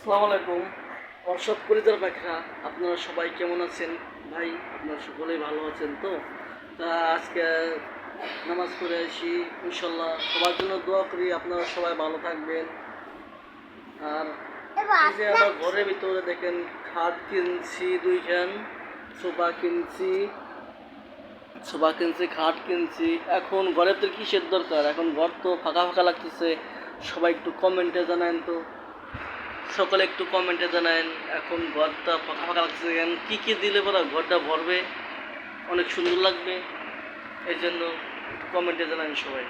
আসসালামু আলাইকুম দর্শক পরিবার পাখিরা, আপনারা সবাই কেমন আছেন? ভাই আপনারা সকলেই ভালো আছেন তো? তা আজকে নামাজ পড়ে আসি, ইনশাল্লাহ সবার জন্য দোয়া করি আপনারা সবাই ভালো থাকবেন। আর এই যে আমার ঘরের ভিতরে দেখেন খাট কিনছি, দুইখান সোফা কিনছি, খাট কিনছি। এখন ঘরের তো কিসের দরকার? এখন ঘর তো ফাঁকা ফাঁকা লাগতেছে। সবাই একটু কমেন্টে জানান তো, সকলে একটু কমেন্টে জানান। এখন ঘরটা ফাঁকা ফাঁকা লাগছে, কী কী দিলে পরে ঘরটা ভরবে, অনেক সুন্দর লাগবে। এই জন্য একটু কমেন্টে জানান সবাই।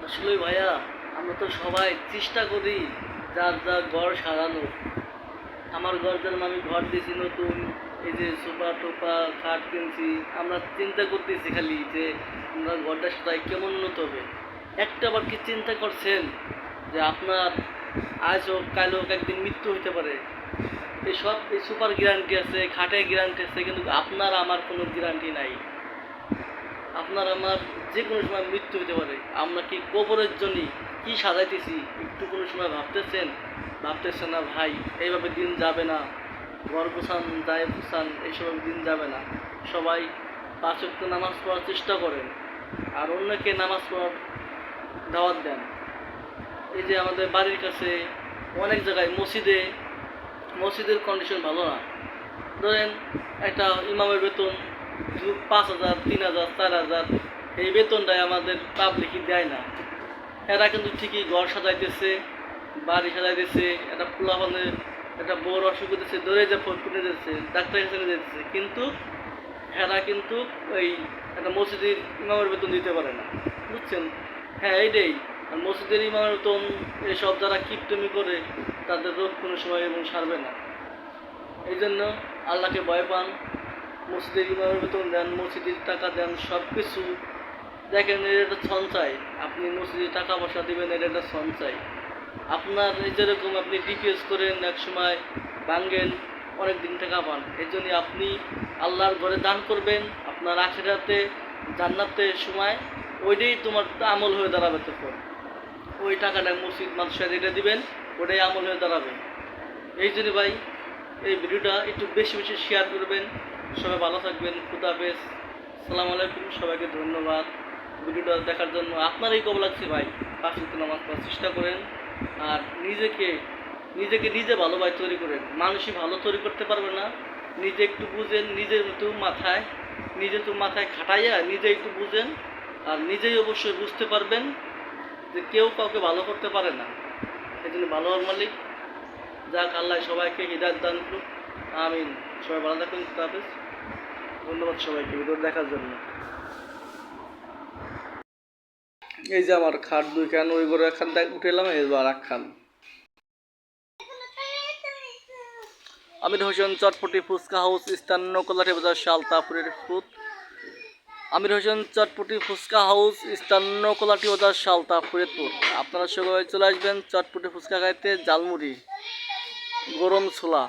আসলে ভাইয়া, আমরা তো সবাই চেষ্টা করি যার যার ঘর সাজানো। আমার ঘর যেন আমি ঘর দিয়েছি নতুন, এই যে সোফা টোফা খাট কিনছি। আমরা চিন্তা করতেছি খালি যে আমরা ঘরটা সাজাই কেমন উন্নত হবে। একটা বার কি চিন্তা করছেন যে আপনার আজ হোক কাল হোক একদিন মৃত্যু হতে পারে? এই সুপার গ্যারান্টি আছে, খাটের গ্যারান্টি আছে, কিন্তু আপনার আমার কোনো গ্যারান্টি নাই। আপনার আমার যে কোনো সময় মৃত্যু হতে পারে। আমরা কি কবরের জন্য কি সাজাইতেছি একটু কোনো সময় ভাবতেছেন না ভাই? এইভাবে দিন যাবে না। ঘর গোছান দায় গোছান, এইসব দিন যাবে না। সবাই 5 ওয়াক্ত নামাজ পড়ার চেষ্টা করেন, আর অন্যকে নামাজ পড়ার দাওয়াত দেন। এই যে আমাদের বাড়ির কাছে অনেক জায়গায় মসজিদের কন্ডিশন ভালো না। ধরেন একটা ইমামের বেতন 5,000, 3,000, 4,000, এই বেতনটাই আমাদের পাবলিকই দেয় না। এরা কিন্তু ঠিকই ঘর সাজাইতেছে, বাড়ি সাজাইতেছে, একটা পোলাপানের একটা বড় অসুখ হতেছে, ধরে যে ফুটে যাচ্ছে, ডাক্তার হিসেবে দিতেছে, কিন্তু এরা কিন্তু ওই একটা মসজিদের ইমামের বেতন দিতে পারে না, বুঝছেন? হ্যাঁ, এইটাই। আর মসজিদের ইমামের বেতন এসব যারা কিপটমি করে তাদের রোগ কোনো সময় এবং সারবে না। এই জন্য আল্লাহকে ভয় পান, মসজিদের ইমামের বেতন দেন, মসজিদের টাকা দেন, সব কিছু দেখেন। এর একটা সঞ্চয়, আপনি মসজিদে টাকা পয়সা দেবেন, এর একটা সঞ্চয়। আপনার এই যেরকম আপনি ডিপিএস করেন, এক সময় ভাঙ্গেন, অনেক দিন টাকা পান। এই জন্য আপনি আল্লাহর ঘরে দান করবেন, আপনার আখিরাতে জান্নাতের সময় ওইটাই তোমার আমল হয়ে দাঁড়াবে। তখন ওই টাকাটা মসজিদ মাদ্রাসায় যেটা দিবেন, ওটাই আমল হয়ে দাঁড়াবে। এই জন্য ভাই, এই ভিডিওটা একটু বেশি বেশি শেয়ার করবেন। সবাই ভালো থাকবেন। খুদা হাফেজ। আসসালামু আলাইকুম। সবাইকে ধন্যবাদ ভিডিওটা দেখার জন্য। আপনারই কব লাগছে ভাই, 5 ওয়াক্ত নামাজ পড়ার চেষ্টা করেন, আর নিজে ভালো ভাই তৈরি করেন। মানুষই ভালো তৈরি করতে পারবে না। নিজে একটু বুঝেন, নিজের মাথায় খাটাইয়া নিজে একটু বুঝেন, আর নিজেই অবশ্যই বুঝতে পারবেন যে কেউ কাউকে ভালো করতে পারে না। এই জন্য ভালো হওয়ার মালিক যাক আল্লাহ সবাইকে হিদায়াত দান করুক, আমিন। সবাই ভালো থাকুন। খুদা হাফেজ। ধন্যবাদ সবাইকে ভিডিও দেখার জন্য। এই যে আমার খাট 2 খান, ওই ঘরে একখান উঠে এলাম, এই আর একখান। আমির হোসেন চটপটি ফুচকা হাউস, স্থান নকলাটি বাজার, শালতাপুরের ফুট। আমির হোসেন চটপটি ফুচকা হাউস, স্থান নকলাটি বাজার, শালতাপুরের ফুট। আপনারা সবাই চলে আসবেন চটপটি ফুচকা খাইতে, ঝালমুড়ি, গরম ছোলা।